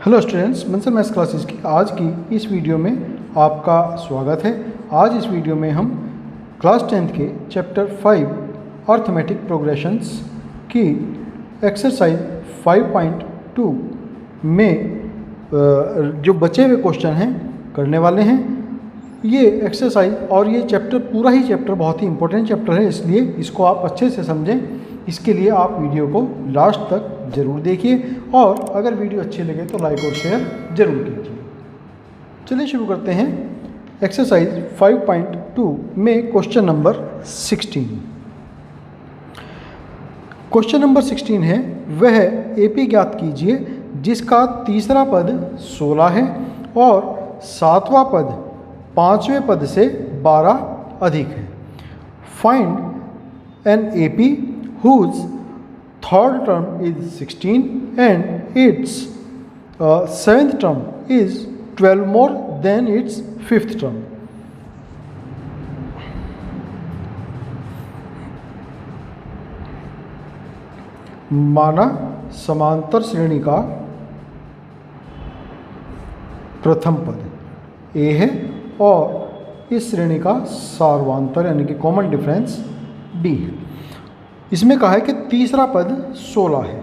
Hello students, Mansar maths classes की आज की इस वीडियो में आपका स्वागत है। आज इस वीडियो में हम क्लास 10th के चैप्टर 5 अर्थमेटिक प्रोग्रेशंस की एक्सरसाइज 5.2 में जो बचे हुए क्वेश्चन हैं करने वाले हैं। ये एक्सरसाइज और ये चैप्टर पूरा ही चैप्टर बहुत ही इंपॉर्टेंट चैप्टर है, इसलिए इसको आप अच्छे से समझें। इसके लिए आप वीडियो को लास्ट तक ज़रूर देखिए और अगर वीडियो अच्छी लगे तो लाइक और शेयर ज़रूर कीजिए। चलिए शुरू करते हैं एक्सरसाइज 5.2 में क्वेश्चन नंबर 16। क्वेश्चन नंबर 16 है, वह एपी ज्ञात कीजिए जिसका तीसरा पद 16 है और सातवां पद पांचवें पद से 12 अधिक है। Find an AP whose third term is 16 and its seventh term is 12 more than its fifth term. माना समांतर श्रेणी का प्रथम पद ए है और इस श्रेणी का सार्वांतर यानी कि कॉमन डिफरेंस डी है। इसमें कहा है कि तीसरा पद 16 है,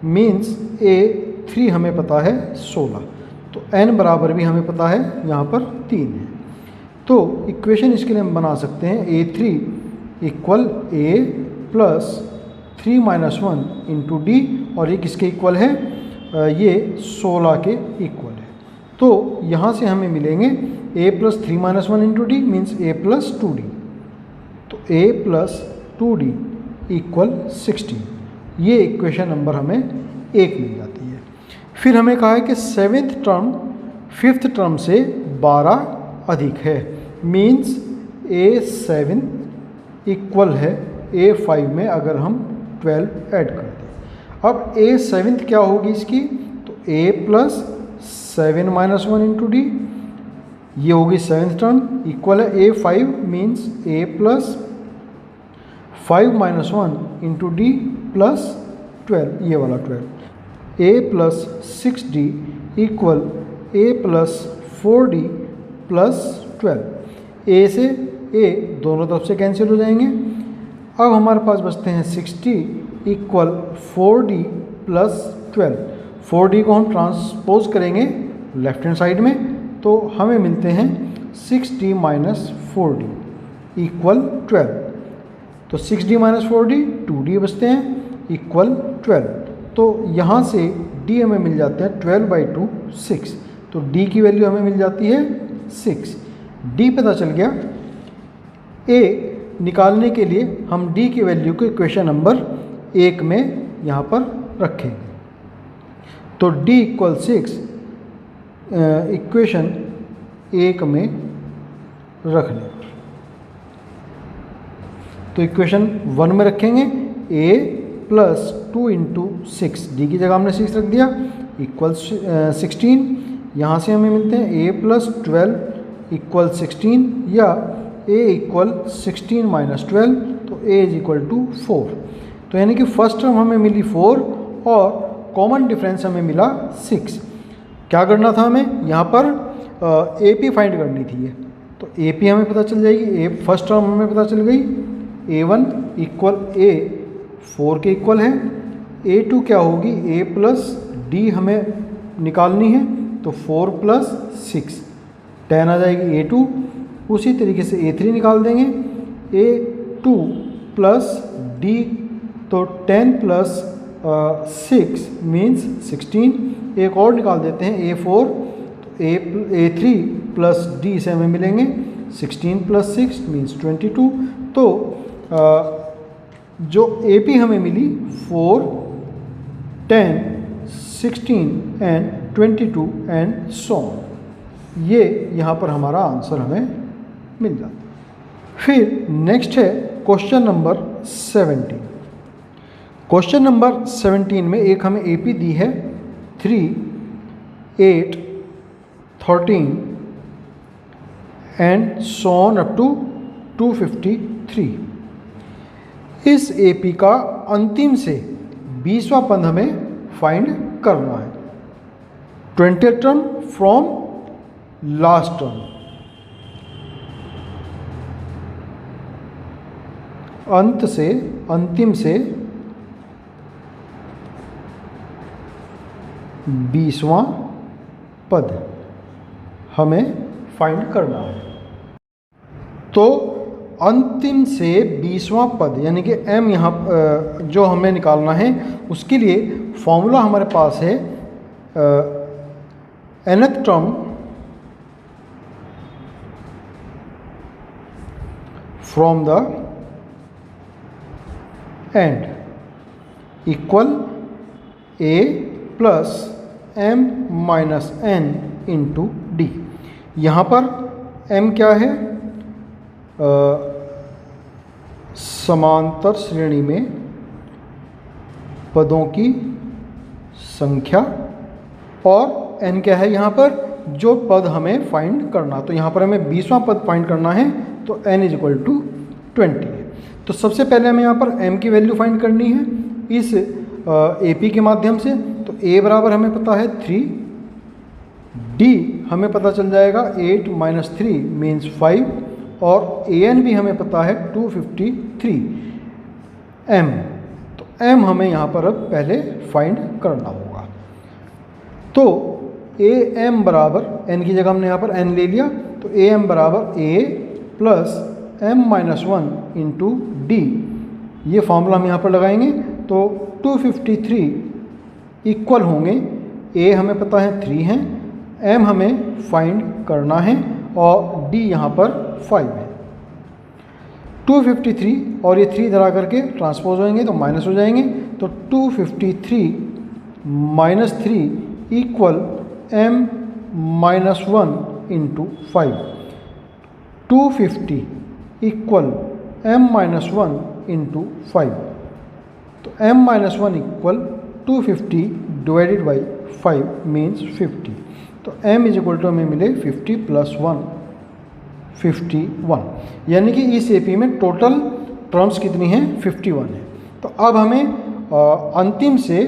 मीन्स A3 हमें पता है 16, तो n बराबर भी हमें पता है यहाँ पर 3 है। तो इक्वेशन इसके लिए हम बना सकते हैं A3 equal A plus 3 minus 1 into D, और ये किसके इक्वल है, ये 16 के इक्वल है। तो यहाँ से हमें मिलेंगे A plus 3 minus 1 into D means A plus 2D, तो A प्लस 2D इक्वल 16। ये इक्वेशन नंबर हमें 1 मिल जाती है। फिर हमें कहा है कि सेवेंथ टर्म फिफ्थ टर्म से 12 अधिक है, मीन्स A7 इक्वल है A5 में अगर हम 12 ऐड कर दें। अब A7 क्या होगी इसकी, तो A plus 7 minus 1 into D, ये होगी सेवेंथ टर्म, इक्वल है A5 means A plus 5 minus 1 into D plus 12, ये वाला 12। A plus 6D equal A plus 4D plus 12। A से A दोनों तरफ से कैंसिल हो जाएंगे। अब हमारे पास बचते हैं 6D equal 4D plus 12। 4D को हम ट्रांसपोज करेंगे लेफ्ट हैंड साइड में, तो हमें मिलते हैं 6D माइनस 4D इक्वल 12। तो 6D माइनस 4D 2D बचते हैं इक्वल 12। तो यहाँ से D हमें मिल जाते हैं 12/2 6, तो D की वैल्यू हमें मिल जाती है 6। D पता चल गया। A निकालने के लिए हम D की वैल्यू को इक्वेशन नंबर 1 में यहाँ पर रखेंगे, तो D इक्वल 6 इक्वेशन 1 में रख लें। तो इक्वेशन 1 में रखेंगे A प्लस 2 इंटू 6, डी की जगह हमने 6 रख दिया, इक्वल 16। यहाँ से हमें मिलते हैं A प्लस 12 इक्वल 16 या A इक्वल 16 माइनस 12, तो A इज इक्वल टू 4। तो यानी कि फर्स्ट टर्म हमें मिली 4 और कॉमन डिफरेंस हमें मिला 6। क्या करना था हमें, यहाँ पर AP फाइंड करनी थी, तो AP हमें पता चल जाएगी। फर्स्ट टर्म हमें पता चल गई, A1 इक्वल A 4 के इक्वल है। A2 क्या होगी, A प्लस D हमें निकालनी है, तो 4 प्लस 6 10 आ जाएगी A2। उसी तरीके से A3 निकाल देंगे, A2 प्लस D, तो 10 प्लस 6 मीन्स 16। एक और निकाल देते हैं A4, तो A3 प्लस D से हमें मिलेंगे 16 प्लस 6 मीन्स 22। तो जो AP हमें मिली 4, 10, 16 एंड 22 एंड सो ऑन, ये यहाँ पर हमारा आंसर हमें मिल जाता है। फिर नेक्स्ट है क्वेश्चन नंबर 17। क्वेश्चन नंबर 17 में एक हमें AP दी है 3, 8, 13 and so on up to 253। इस AP का अंतिम से 20वां पद हमें फाइंड करना है। 20th term from last term, अंत से, अंतिम से 20वां पद हमें फाइंड करना है। तो अंतिम से 20वां पद यानी कि m यहाँ जो हमें निकालना है, उसके लिए फॉर्मूला हमारे पास है nth term from the end equal a plus m minus n into D. यहाँ पर m क्या है? समांतर श्रेणी में पदों की संख्या और n क्या है यहाँ पर? जो पद हमें फाइंड करना। तो यहाँ पर हमें 20वां पद फाइंड करना है, तो n इज इक्वल टू 20 है। तो सबसे पहले हमें यहाँ पर m की वैल्यू फाइंड करनी है इस AP के माध्यम से। तो a बराबर हमें पता है 3, d हमें पता चल जाएगा 8 माइनस 3 मीन्स 5, और an भी हमें पता है 253 m। तो m हमें यहाँ पर अब पहले फाइंड करना होगा। तो am बराबर n की जगह हमने यहाँ पर n ले लिया, तो am बराबर a plus m minus 1 into D. ये फॉर्मूला हम यहाँ पर लगाएंगे, तो 253 इक्वल होंगे, a हमें पता है 3 है, m हमें फाइंड करना है और d यहाँ पर 5 है। 253 और ये 3 इधर आकर के ट्रांसपोज होंगे तो माइनस हो जाएंगे, तो 253 minus 3 equal m minus 1 into 5। 250 equal m minus 1 into 5। तो m minus 1 equal 250 divided by 5 means 50। तो m इज इक्वल टू हमें मिले 50 प्लस 1 51, यानी कि इस AP में टोटल टर्म्स कितनी हैं? 51 है। तो अब हमें अंतिम से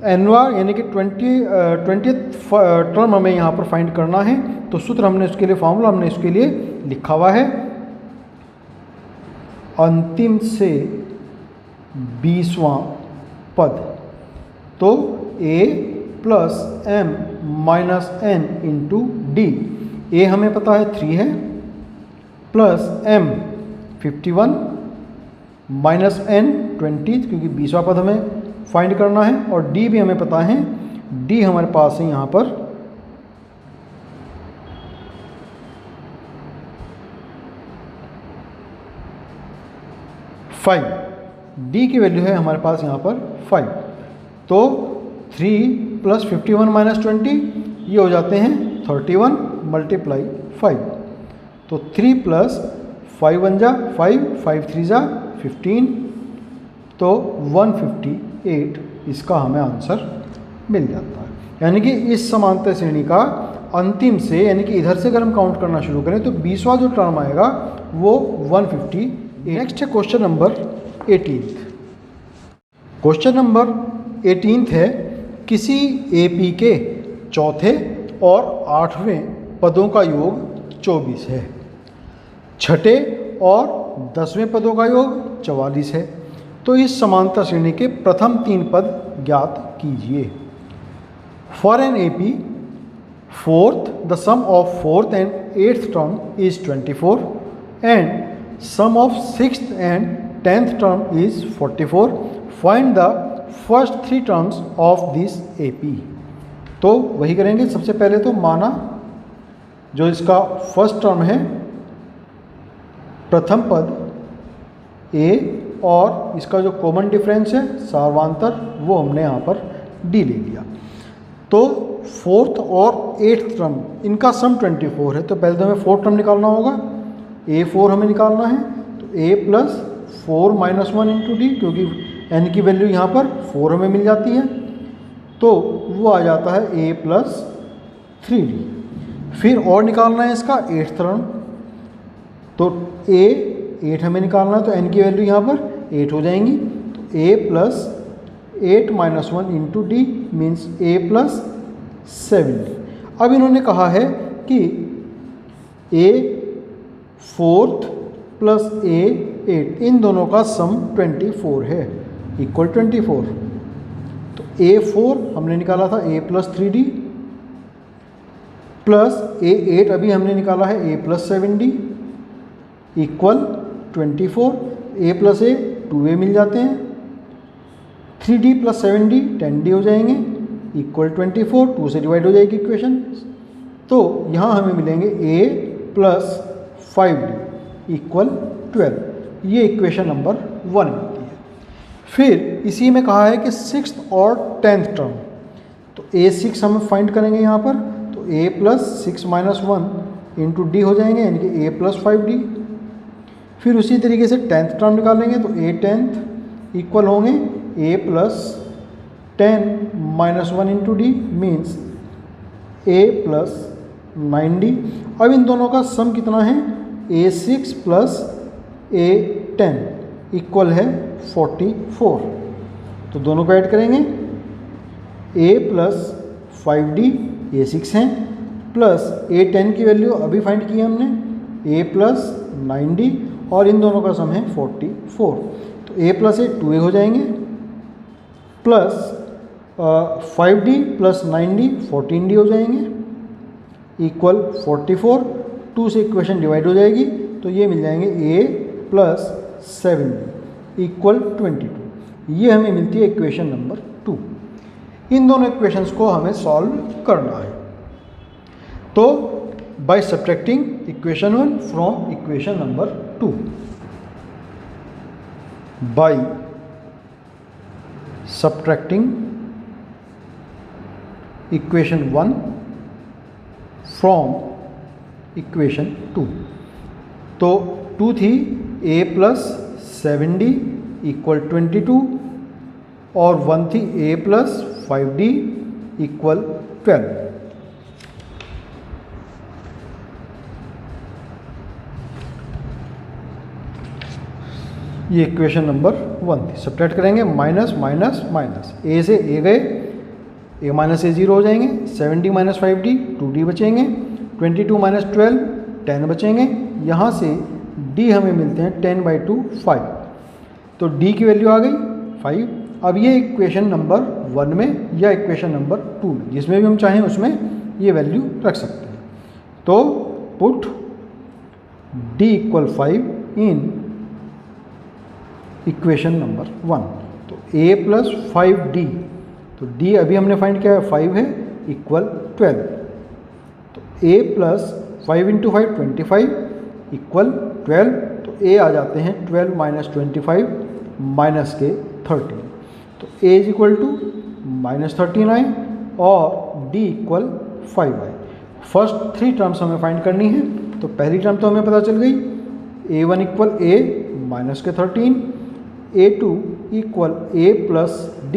nवां यानी कि 20th टर्म हमें यहाँ पर फाइंड करना है। तो सूत्र हमने उसके लिए, फॉर्मूला हमने इसके लिए लिखा हुआ है, अंतिम से 20वां पद। तो a plus m minus n into D. a हमें पता है 3 है, प्लस m 51 माइनस n 20, क्योंकि 20वां पद हमें फाइंड करना है, और d भी हमें पता है, d हमारे पास है यहाँ पर 5। d की वैल्यू है हमारे पास यहाँ पर 5। तो 3 प्लस 51 माइनस 20 ये हो जाते हैं 31 मल्टीप्लाई 5। तो 3 प्लस 5 1 जा 5, 5 3 जा 15, तो 158 इसका हमें आंसर मिल जाता है। यानी कि इस समांतर श्रेणी का अंतिम से, यानी कि इधर से अगर हम काउंट करना शुरू करें तो 20वां जो टर्म आएगा वो 150। नेक्स्ट है क्वेश्चन नंबर 18। क्वेश्चन नंबर 18 है, किसी AP के चौथे और 8वें पदों का योग 24 है, छठे और 10वें पदों का योग 44 है। तो इस समांतर श्रेणी के प्रथम 3 पद ज्ञात कीजिए। For an AP, fourth, the sum of 4th and 8th term is 24 and sum of 6th and 10th term is 44. Find the first 3 terms of this AP. तो वही करेंगे। सबसे पहले तो माना जो इसका फर्स्ट टर्म है, प्रथम पद A, और इसका जो कॉमन डिफरेंस है सार्वांतर, वो हमने यहाँ पर D ले लिया। तो 4th और 8th टर्म इनका सम 24 है, तो पहले तो हमें 4th टर्म निकालना होगा। A4 हमें निकालना है, तो A plus 4 minus 1 into D, क्योंकि n की वैल्यू यहाँ पर 4 हमें मिल जाती है, तो वो आ जाता है A प्लस 3D। फिर और निकालना है इसका 8th टर्म, तो A 8 हमें निकालना है, तो n की वैल्यू यहाँ पर 8 हो जाएंगी। तो A plus 8 minus 1 into D means A plus 70। अब इन्होंने कहा है कि A 4th प्लस A 8 इन दोनों का सम 24 है, इक्वल 24। तो A 4 हमने निकाला था A plus 3D plus A 8 अभी हमने निकाला है A plus 7D equal 24। A plus A 2A मिल जाते हैं, 3D प्लस 7D 10D हो जाएंगे इक्वल 24, 2 से डिवाइड हो जाएगी इक्वेशन। तो यहाँ हमें मिलेंगे A प्लस 5D इक्वल 12, ये इक्वेशन नंबर 1 मिलती है। फिर इसी में कहा है कि 6th और 10th टर्म, तो A6 हम फाइंड करेंगे यहाँ पर, तो A plus 6 minus 1 into D हो जाएंगे, यानी कि A प्लस 5D। फिर उसी तरीके से 10th टर्म निकालेंगे, तो A 10th इक्वल होंगे A plus 10 minus 1 into D means A plus 9D। अब इन दोनों का सम कितना है, A6 प्लस A10 इक्वल है 44। तो दोनों को ऐड करेंगे, A प्लस 5D A6 हैं प्लस A10 की वैल्यू अभी फाइंड की है हमने A प्लस 9D और इन दोनों का सम है 44। तो A प्लस A 2A हो जाएंगे plus 5D plus 9D 14D हो जाएंगे इक्वल 44। 2 से इक्वेशन डिवाइड हो जाएगी, तो ये मिल जाएंगे A प्लस 7D इक्वल 22। ये हमें मिलती है इक्वेशन नंबर 2। इन दोनों इक्वेशंस को हमें सॉल्व करना है। तो by subtracting equation 1 from equation number 2, by subtracting equation 1 from equation 2। तो 2 थी A प्लस 7D इक्वल 22 और 1 थी A प्लस 5D इक्वल 12। ये इक्वेशन नंबर 1 थी। सब्ट्रैक्ट करेंगे, माइनस माइनस माइनस, A से A गए, A माइनस A 0 हो जाएंगे, 7D माइनस 5D 2D बचेंगे, 22 माइनस 12 10 बचेंगे। यहाँ से D हमें मिलते हैं 10/2 5। तो D की वैल्यू आ गई 5। अब ये इक्वेशन नंबर 1 में या इक्वेशन नंबर 2 में, जिसमें भी हम चाहें उसमें ये वैल्यू रख सकते हैं। तो put D equal 5 in equation number 1। तो A प्लस 5D, तो D अभी हमने फाइंड किया है 5 है इक्वल 12। तो A प्लस 5 इंटू 5 25 इक्वल 12। तो A आ जाते हैं 12 माइनस 25 माइनस के 13। तो A is equal to minus 13 आए और D इक्वल 5 आए। फर्स्ट 3 टर्म्स हमें फाइंड करनी है। तो पहली टर्म तो हमें पता चल गई, A1 इक्वल A माइनस के 13, A2 equal A plus D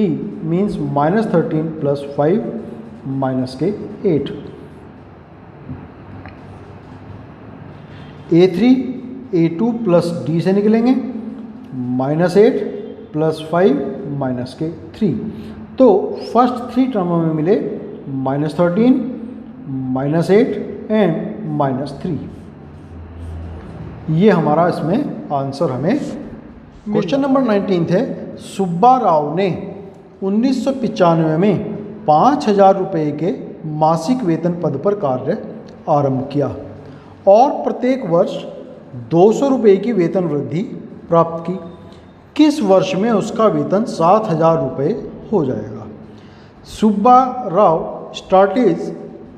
means minus 13 plus 5 minus के 8। A3 A2 प्लस D से निकलेंगे, माइनस 8 प्लस 5 माइनस के 3। तो फर्स्ट 3 टर्म में मिले माइनस 13 माइनस 8 एंड माइनस 3। ये हमारा इसमें आंसर हमें। क्वेश्चन नंबर 19 है, सुब्बा राव ने 1995 में 5,000 रुपये के मासिक वेतन पद पर कार्य आरंभ किया और प्रत्येक वर्ष 200 रुपये की वेतन वृद्धि प्राप्त की। किस वर्ष में उसका वेतन 7,000 रुपये हो जाएगा? Subba Rao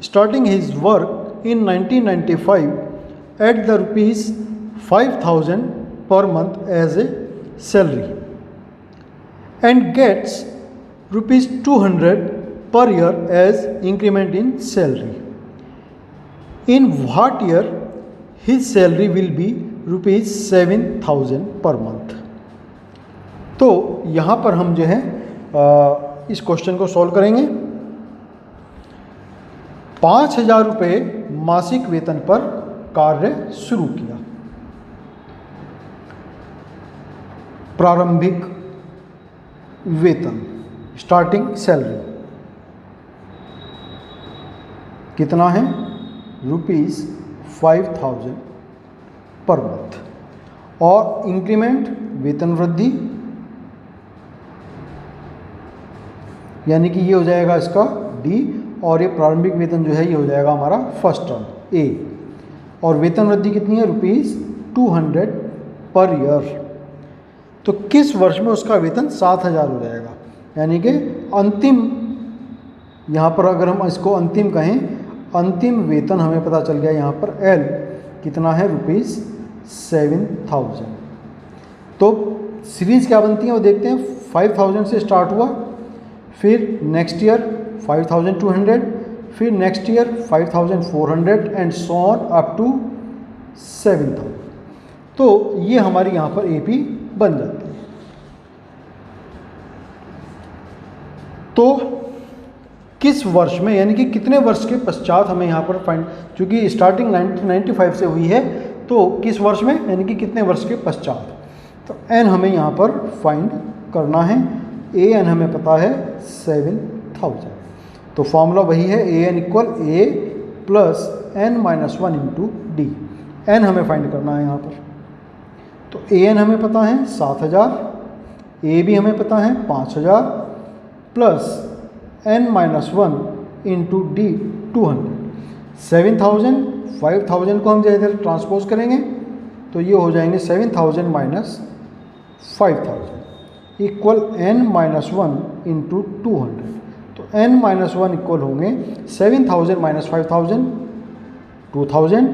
starting his work in 1995 at the ₹5,000 per month as a salary and gets ₹200 per year as increment in salary. In what year his salary will be ₹7,000 per month? तो यहाँ पर हम जो है इस क्वेश्चन को सॉल्व करेंगे। 5,000 रुपये मासिक वेतन पर कार्य शुरू किया। प्रारंभिक वेतन, स्टार्टिंग सैलरी, कितना है ₹5000 पर मंथ। और इंक्रीमेंट वेतन वृद्धि, यानी कि ये हो जाएगा इसका डी, और ये प्रारंभिक वेतन जो है ये हो जाएगा हमारा फर्स्ट टर्म ए। और वेतन वृद्धि कितनी है ₹200 पर ईयर। तो किस वर्ष में उसका वेतन 7000 हो जाएगा, यानी कि अंतिम, यहाँ पर अगर हम इसको अंतिम कहें, अंतिम वेतन हमें पता चल गया यहाँ पर एल कितना है ₹7000। तो सीरीज़ क्या बनती है वो देखते हैं। 5000 से स्टार्ट हुआ, फिर नेक्स्ट ईयर 5200, फिर next year 5400 and so on up to 7000। तो ये हमारी यहाँ पर एपी बन जाती है। तो किस वर्ष में, यानी कि कितने वर्ष के पश्चात हमें यहाँ पर फाइंड, चूँकि स्टार्टिंग 1995 से हुई है, तो किस वर्ष में, यानी कि कितने वर्ष के पश्चात। तो एन हमें यहाँ पर फाइंड करना है। ए एन हमें पता है 7000। तो फॉर्मूला वही है, A N equal A plus N minus 1 into D. N हमें फाइंड करना है यहाँ पर। तो ए एन हमें पता है 7000, ए भी हमें पता है 5000 plus N minus 1 into d 200। 7000 5000 को हम इधर ट्रांसपोज करेंगे तो ये हो जाएंगे 7000 minus 5000 equal n minus 1 into 200। तो एन माइनस 1 इक्वल होंगे 7000 माइनस 5000 2000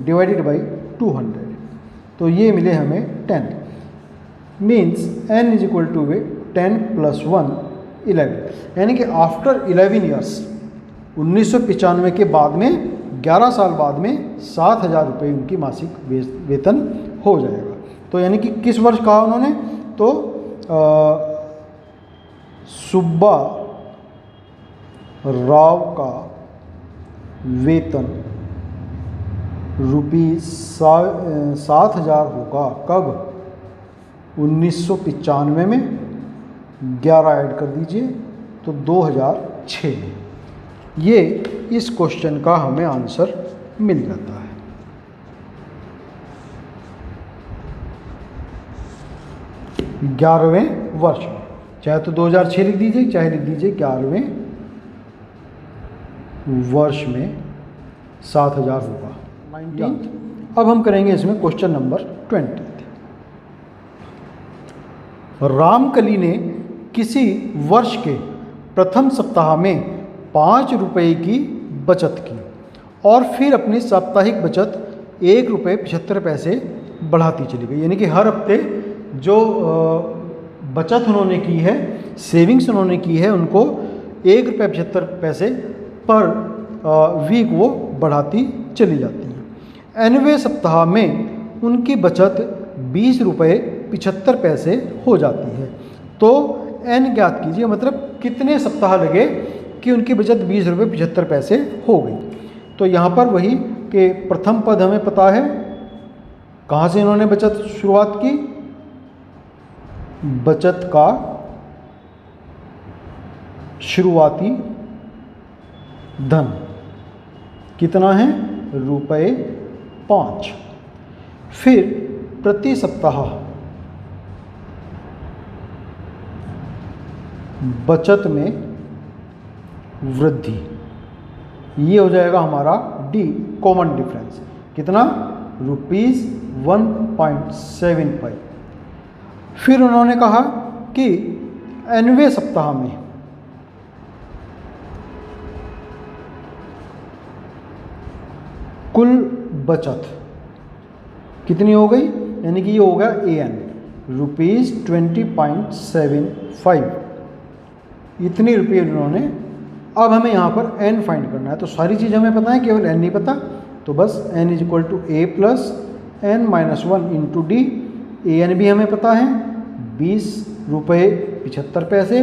डिवाइडेड बाई 200। तो ये मिले हमें 10, means n is equal to 10 plus 1 11, यानी कि आफ्टर 11 ईयर्स 1995 के बाद में 11 साल बाद में 7000 रुपये उनकी मासिक वेतन हो जाएगा। तो यानी कि किस वर्ष कहा उन्होंने, तो सुब्बा राव का वेतन ₹7000 होगा कब, 1995 में 11 ऐड कर दीजिए तो 2006 में। ये इस क्वेश्चन का हमें आंसर मिल जाता है। ग्यारहवें वर्ष में, चाहे तो 2006 लिख दीजिए, चाहे लिख दीजिए 11वें वर्ष में 7000 होगा। 19। अब हम करेंगे इसमें क्वेश्चन नंबर 20। रामकली ने किसी वर्ष के प्रथम सप्ताह में 5 रुपये की बचत की और फिर अपनी साप्ताहिक बचत ₹1.75 बढ़ाती चली गई। यानी कि हर हफ्ते जो बचत उन्होंने की है, सेविंग्स उन्होंने की है, उनको ₹1.75 पर वीक वो बढ़ाती चली जाती है। एनवें सप्ताह में उनकी बचत ₹20.75 हो जाती है। तो एन ज्ञात कीजिए, मतलब कितने सप्ताह लगे कि उनकी बचत ₹20.75 हो गई। तो यहाँ पर वही कि प्रथम पद हमें पता है, कहाँ से इन्होंने बचत शुरुआत की, बचत का शुरुआती धन कितना है, ₹5। फिर प्रति सप्ताह बचत में वृद्धि, ये हो जाएगा हमारा डी कॉमन डिफरेंस, कितना, ₹1.75। फिर उन्होंने कहा कि एनवें सप्ताह में कुल बचत कितनी हो गई, यानी कि ये हो गया ए एन ₹20.75, इतने रुपये उन्होंने। अब हमें यहाँ पर एन फाइंड करना है। तो सारी चीज़ हमें पता है, केवल एन नहीं पता। तो बस n is equal to a plus N minus 1 into d. A n भी हमें पता है ₹20.75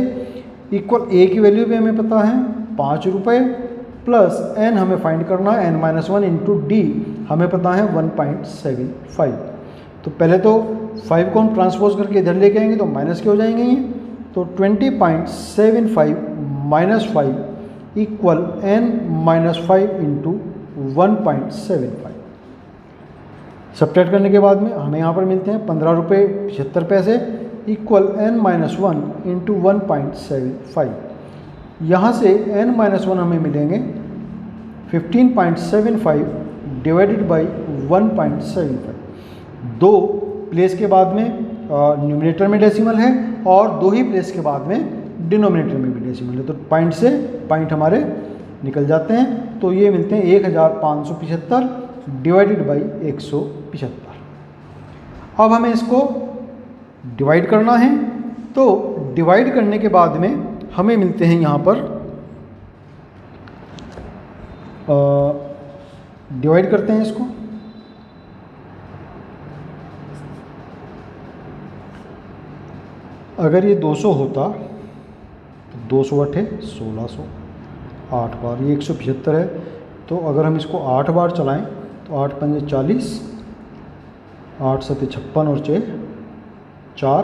इक्वल ए की वैल्यू भी हमें पता है ₹5 प्लस एन हमें फाइंड करना है एन माइनस 1 इंटू डी हमें पता है 1.75। तो पहले तो 5 को हम ट्रांसपोज करके इधर लेके आएंगे तो माइनस के हो जाएंगे ये। तो 20.75 minus 5 equal n-5 into 1.75। Subtract करने के बाद में हमें यहाँ पर मिलते हैं 15 रुपये 75 पैसे इक्वल n-1 इंटू 1.75। यहाँ से n-1 हमें मिलेंगे 15.75 डिवाइडेड बाई 1.75। दो प्लेस के बाद में न्यूमरेटर में डेसिमल है और दो ही प्लेस के बाद में डिनोमिनेटर में भी डेसिमल है, तो पॉइंट से पॉइंट हमारे निकल जाते हैं। तो ये मिलते हैं 1575 डिवाइडेड बाई 175। अब हमें इसको डिवाइड करना है, तो डिवाइड करने के बाद में हमें मिलते हैं यहाँ पर डिवाइड करते हैं इसको। अगर ये 200 होता तो 200 × 1600, 8 बार, ये 175 है। तो अगर हम इसको 8 बार चलाएं तो 8 पंजे 40, 8 सते 56 और 6 4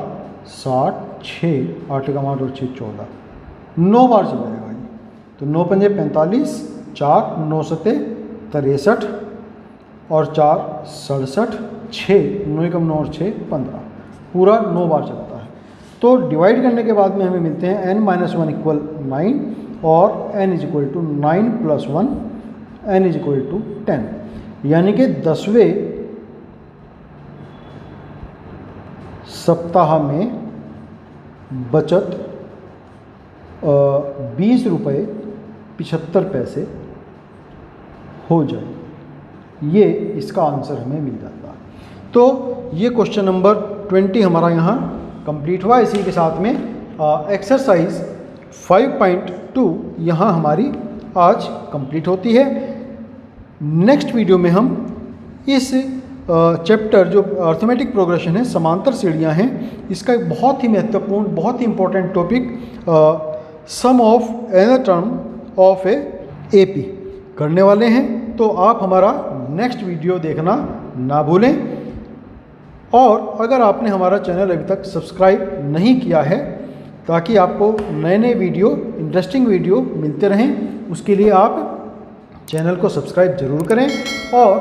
60, 6 8 का 8 और 6 14, 9 बार चलाएगा ये। तो 9 पंजे 45, 4 9 सते 63 और 4 67, 6 9 कम 9 और 6 15, पूरा 9 बार चलता है। तो डिवाइड करने के बाद में हमें मिलते हैं n-1 इक्वल 9 और n is equal to 9 + 1, n is equal to 10, यानी कि 10वें सप्ताह में बचत 20 रुपये 75 पैसे हो जाए। ये इसका आंसर हमें मिल जाता है। तो ये क्वेश्चन नंबर 20 हमारा यहाँ कंप्लीट हुआ। इसी के साथ में एक्सरसाइज 5.2 यहाँ हमारी आज कंप्लीट होती है। नेक्स्ट वीडियो में हम इस चैप्टर जो अर्थमेटिक प्रोग्रेशन है, समांतर सीढ़ियाँ हैं, इसका एक बहुत ही महत्वपूर्ण, बहुत ही important topic sum of nth term of AP करने वाले हैं। तो आप हमारा नेक्स्ट वीडियो देखना ना भूलें। और अगर आपने हमारा चैनल अभी तक सब्सक्राइब नहीं किया है, ताकि आपको नए नए वीडियो, इंटरेस्टिंग वीडियो मिलते रहें, उसके लिए आप चैनल को सब्सक्राइब जरूर करें और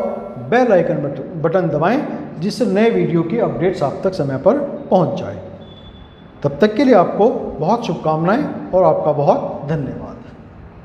बेल आइकन बटन दबाएं, जिससे नए वीडियो की अपडेट्स आप तक समय पर पहुंच जाए। तब तक के लिए आपको बहुत शुभकामनाएं और आपका बहुत धन्यवाद।